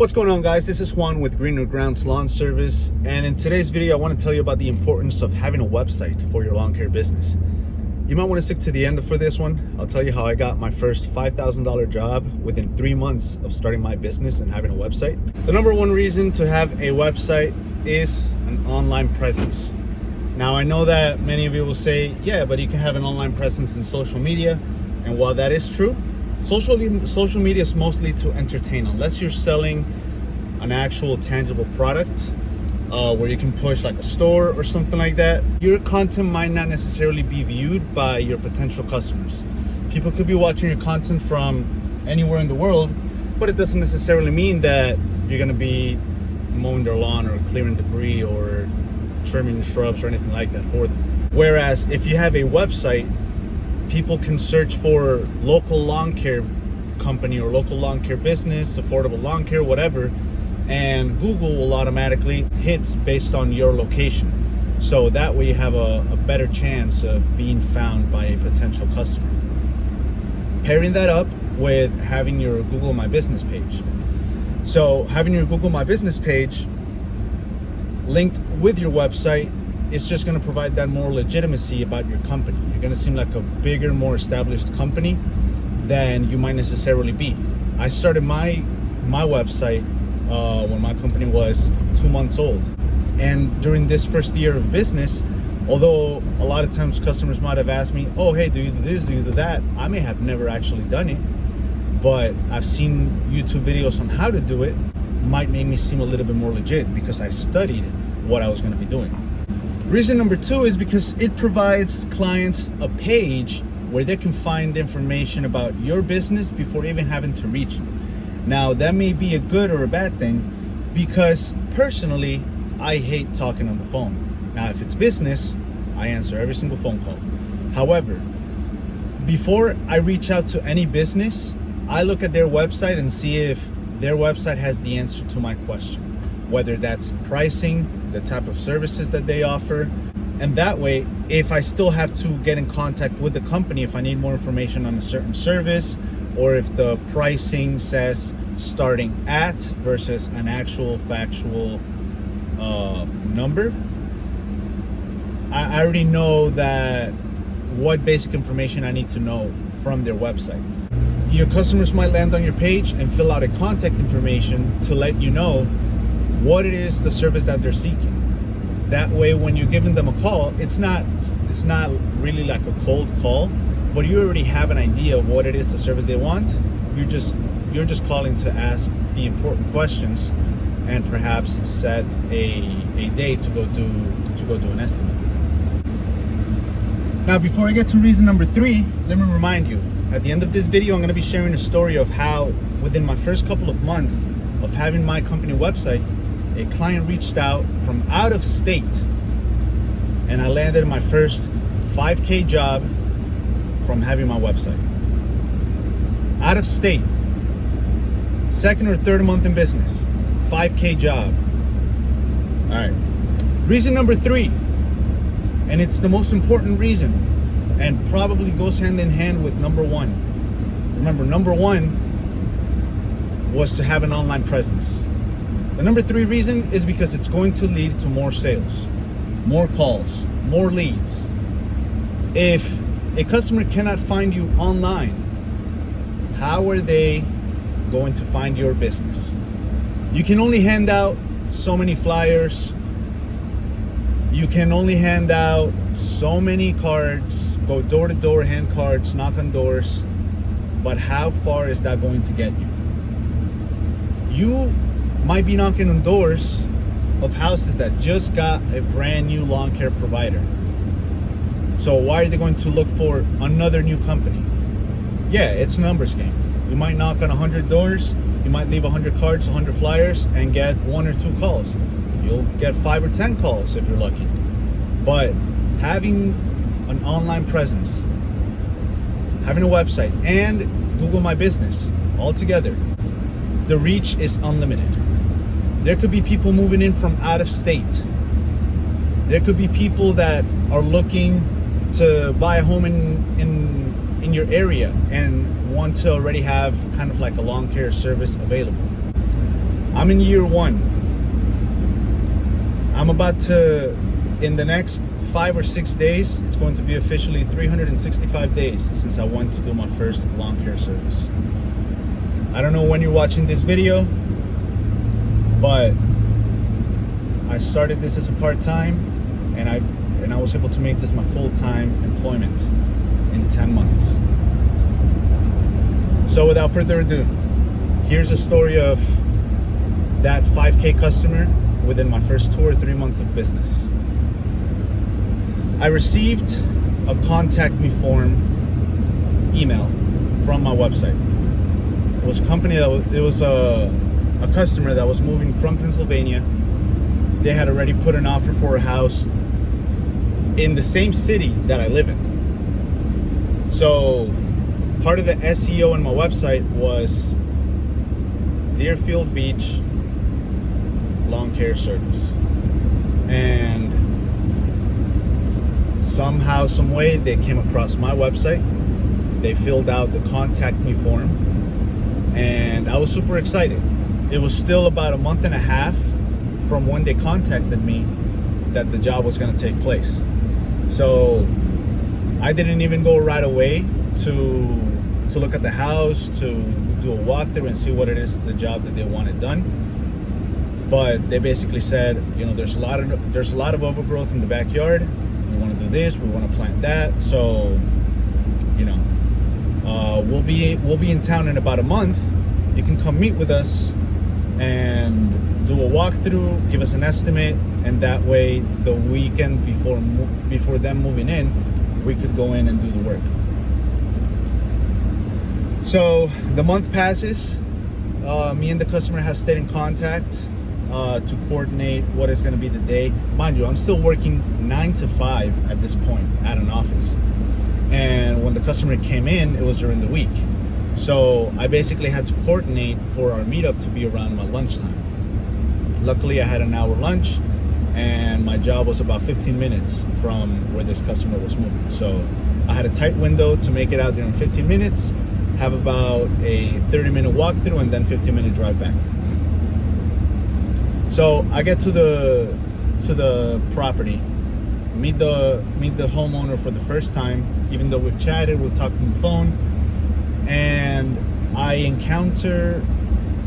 What's going on, guys? This is Juan with Greenergroundslawnservice, and in today's video I want to tell you about the importance of having a website for your lawn care business. You might want to stick to the end for this one. I'll tell you how I got my first $5,000 job within 3 months of starting my business and having a website. The number one reason to have a website is an online presence. Now, I know that many of you will say, yeah, but you can have an online presence in social media, and while that is true, social media is mostly to entertain. Unless you're selling an actual tangible product where you can push like a store or something like that, your content might not necessarily be viewed by your potential customers. People could be watching your content from anywhere in the world, but it doesn't necessarily mean that you're going to be mowing their lawn or clearing debris or trimming shrubs or anything like that for them. Whereas if you have a website, people can search for local lawn care company or local lawn care business, affordable lawn care, whatever, and Google will automatically hits based on your location. So that way you have a better chance of being found by a potential customer. Pairing that up with having your Google My Business page. So having your Google My Business page linked with your website, it's just going to provide that more legitimacy about your company. You're going to seem like a bigger, more established company than you might necessarily be. I started my website when my company was 2 months old. And during this first year of business, although a lot of times customers might have asked me, oh, hey, do you do this, do you do that? I may have never actually done it, but I've seen YouTube videos on how to do it. Might make me seem a little bit more legit because I studied what I was going to be doing. Reason number two is because it provides clients a page where they can find information about your business before even having to reach you. Now, that may be a good or a bad thing because personally, I hate talking on the phone. Now, if it's business, I answer every single phone call. However, before I reach out to any business, I look at their website and see if their website has the answer to my question, whether that's pricing, the type of services that they offer. And that way, if I still have to get in contact with the company, if I need more information on a certain service, or if the pricing says starting at versus an actual factual number, I already know that what basic information I need to know from their website. Your customers might land on your page and fill out a contact information to let you know what it is, the service that they're seeking. That way, when you're giving them a call, it's not really like a cold call, but you already have an idea of what it is, the service they want. You're just calling to ask the important questions and perhaps set a date to go do an estimate. Now, before I get to reason number 3, let me remind you, at the end of this video, I'm going to be sharing a story of how within my first couple of months of having my company website, a client reached out from out of state and I landed my first $5K job from having my website. Out of state, second or third month in business, $5K job. All right. Reason number 3, and it's the most important reason and probably goes hand in hand with number 1. Remember, number 1 was to have an online presence. The number 3 reason is because it's going to lead to more sales, more calls, more leads. If a customer cannot find you online, how are they going to find your business? You can only hand out so many flyers. You can only hand out so many cards, go door to door, hand cards, knock on doors. But how far is that going to get you? You might be knocking on doors of houses that just got a brand new lawn care provider. So why are they going to look for another new company? Yeah, it's a numbers game. You might knock on 100 doors, you might leave 100 cards, 100 flyers, and get 1 or 2 calls. You'll get 5 or 10 calls if you're lucky. But having an online presence, having a website, and Google My Business all together, the reach is unlimited. There could be people moving in from out of state. There could be people that are looking to buy a home in your area and want to already have kind of like a lawn care service available. I'm in year 1. I'm about to, in the next 5 or 6 days, it's going to be officially 365 days since I went to do my first lawn care service. I don't know when you're watching this video, but I started this as a part-time, and I was able to make this my full-time employment in 10 months. So without further ado, here's a story of that 5K customer within my first 2 or 3 months of business. I received a contact me form email from my website. It was a company a customer that was moving from Pennsylvania. They had already put an offer for a house in the same city that I live in. So part of the SEO on my website was Deerfield Beach lawn care service. And somehow, some way, they came across my website. They filled out the contact me form, and I was super excited. It was still about a month and a half from when they contacted me that the job was going to take place. So I didn't even go right away to look at the house, to do a walkthrough and see what it is, the job that they wanted done. But they basically said, you know, there's a lot of overgrowth in the backyard. We want to do this, we want to plant that. So, you know, we'll be in town in about a month. You can come meet with us and do a walkthrough, give us an estimate, and that way the weekend before them moving in, we could go in and do the work. So the month passes. Me and the customer have stayed in contact to coordinate what is going to be the day. Mind you, I'm still working 9 to 5 at this point at an office. And when the customer came in, it was during the week. So I basically had to coordinate for our meetup to be around my lunchtime. Luckily, I had an hour lunch, and my job was about 15 minutes from where this customer was moving. So I had a tight window to make it out there in 15 minutes, have about a 30-minute walkthrough, and then 15-minute drive back. So I get to the property, meet the homeowner for the first time, even though we've chatted, we've talked on the phone, and I encounter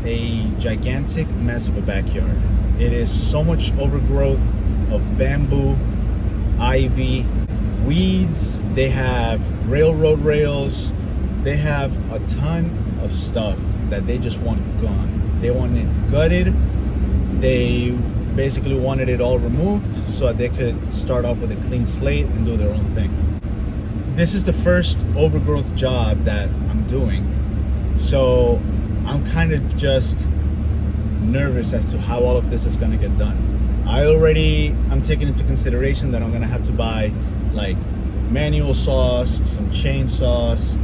a gigantic mess of a backyard. It is so much overgrowth of bamboo, ivy, weeds. They have railroad rails. They have a ton of stuff that they just want gone. They want it gutted. They basically wanted it all removed so that they could start off with a clean slate and do their own thing. This is the first overgrowth job that I'm doing, so I'm kind of just nervous as to how all of this is going to get done. I'm taking into consideration that I'm going to have to buy like manual saws, some chainsaws,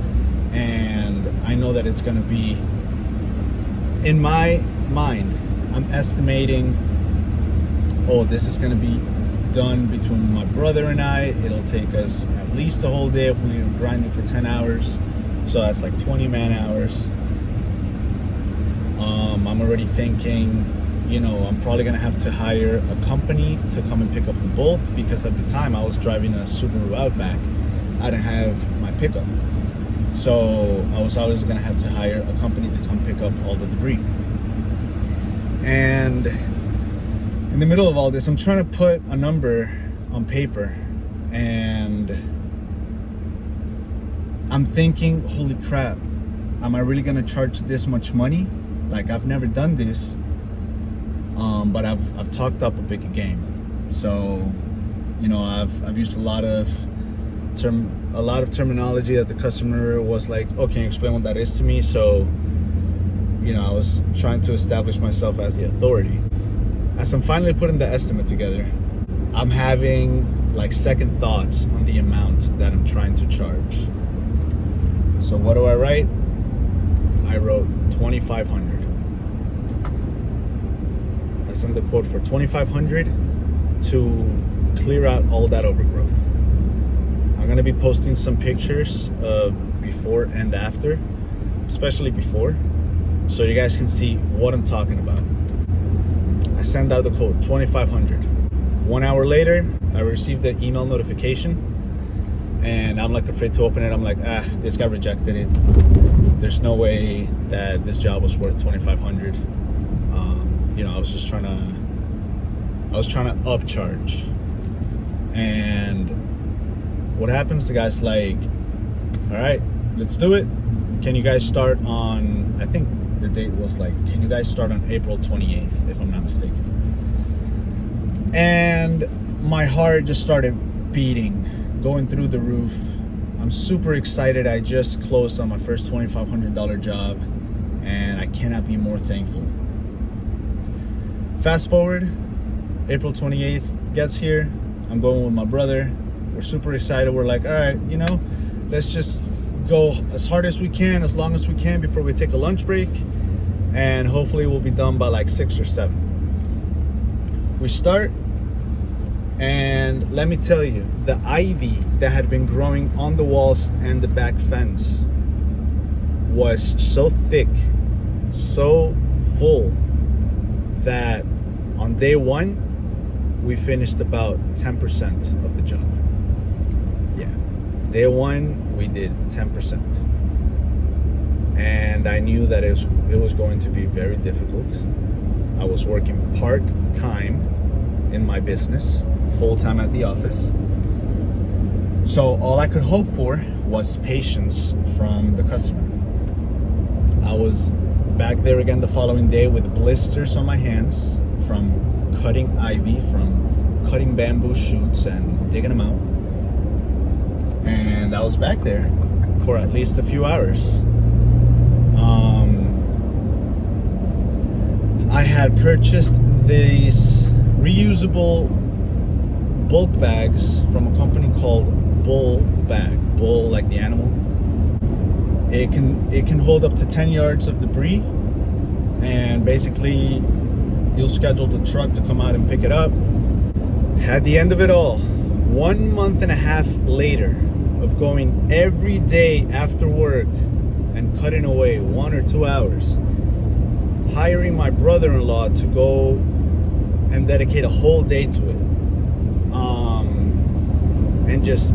and I know that it's going to be, in my mind, I'm estimating, this is going to be done between my brother and I. It'll take us at least a whole day if we grind it for 10 hours. So that's like 20 man hours. I'm already thinking, I'm probably going to have to hire a company to come and pick up the bulk, because at the time I was driving a Subaru Outback. I didn't have my pickup. So I was always going to have to hire a company to come pick up all the debris. And in the middle of all this, I'm trying to put a number on paper, and I'm thinking, holy crap, am I really gonna charge this much money? Like, I've never done this, but I've talked up a big game. So, I've used a lot of terminology that the customer was like, oh, can you explain what that is to me? So, I was trying to establish myself as the authority. As I'm finally putting the estimate together, I'm having like second thoughts on the amount that I'm trying to charge. So what do I write? I wrote $2,500. I sent the quote for $2,500 to clear out all that overgrowth. I'm gonna be posting some pictures of before and after, especially before, so you guys can see what I'm talking about. I send out the code 2500. 1 hour later, I received the email notification, and I'm like afraid to open it. I'm like, this guy rejected it. There's no way that this job was worth 2500. I was just trying to upcharge. And what happens? The guy's like, all right, let's do it. Can you guys start on, I think the date was like, can you guys start on April 28th, if I'm not mistaken? And my heart just started beating, going through the roof. I'm super excited. I just closed on my first $2,500 job, and I cannot be more thankful. Fast forward, April 28th gets here. I'm going with my brother. We're super excited. We're like, all right, let's just go as hard as we can, as long as we can before we take a lunch break, and hopefully we'll be done by like 6 or 7. We start, and let me tell you, the ivy that had been growing on the walls and the back fence was so thick, so full, that on day 1 we finished about 10% of the job. Yeah, day 1 we did 10%, and I knew that it was going to be very difficult. I was working part-time in my business, full-time at the office, so all I could hope for was patience from the customer. I was back there again the following day with blisters on my hands from cutting ivy, from cutting bamboo shoots and digging them out. And I was back there for at least a few hours. I had purchased these reusable bulk bags from a company called Bull like the animal. It can hold up to 10 yards of debris, and basically you'll schedule the truck to come out and pick it up. At the end of it all, 1.5 months later of going every day after work and cutting away 1 or 2 hours, hiring my brother-in-law to go and dedicate a whole day to it, and just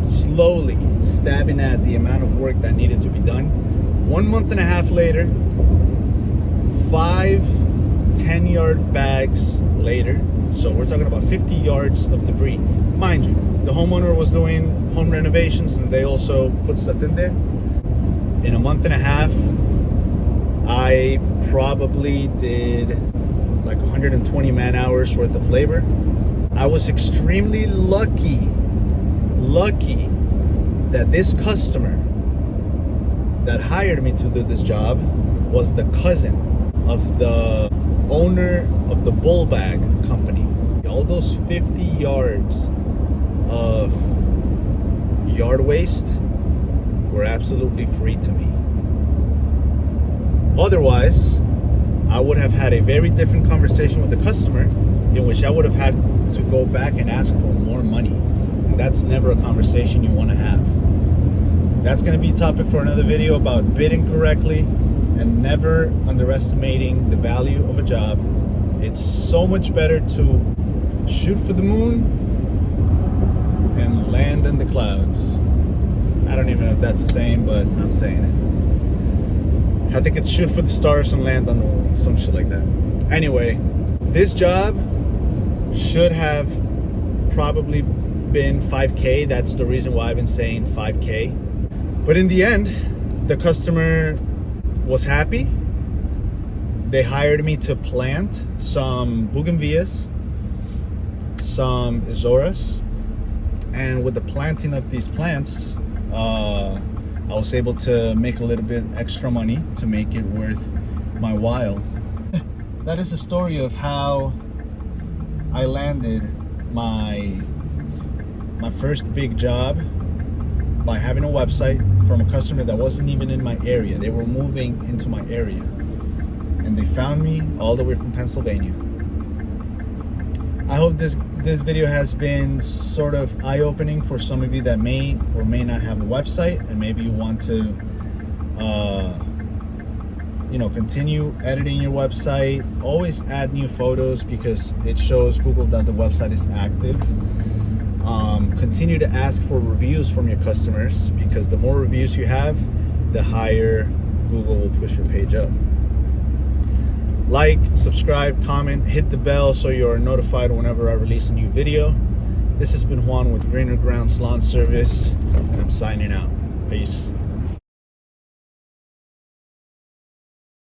slowly stabbing at the amount of work that needed to be done. 1.5 months later, 5 10-yard bags later, so we're talking about 50 yards of debris. Mind you, the homeowner was doing home renovations, and they also put stuff in there. In 1.5 months, I probably did like 120 man hours worth of labor. I was extremely lucky that this customer that hired me to do this job was the cousin of the owner of the bull bag company. All those 50 yards of yard waste were absolutely free to me. Otherwise, I would have had a very different conversation with the customer, in which I would have had to go back and ask for more money. And that's never a conversation you want to have. That's going to be a topic for another video about bidding correctly and never underestimating the value of a job. It's so much better to shoot for the moon and land in the clouds. I don't even know if that's a saying, but I'm saying it. I think it's shoot for the stars and land on the moon, some shit like that. Anyway, this job should have probably been 5K. That's the reason why I've been saying 5K. But in the end, the customer was happy. They hired me to plant some bougainvilleas, some izoras, and with the planting of these plants, I was able to make a little bit extra money to make it worth my while. That is the story of how I landed my first big job, by having a website from a customer that wasn't even in my area. They were moving into my area, and they found me all the way from Pennsylvania. I hope this video has been sort of eye-opening for some of you that may or may not have a website, and maybe you want to continue editing your website. Always add new photos because it shows Google that the website is active. Continue to ask for reviews from your customers, because the more reviews you have, the higher Google will push your page up. Like, subscribe, comment, hit the bell so you're notified whenever I release a new video. This has been Juan with Greenergroundslawnservice, and I'm signing out. Peace.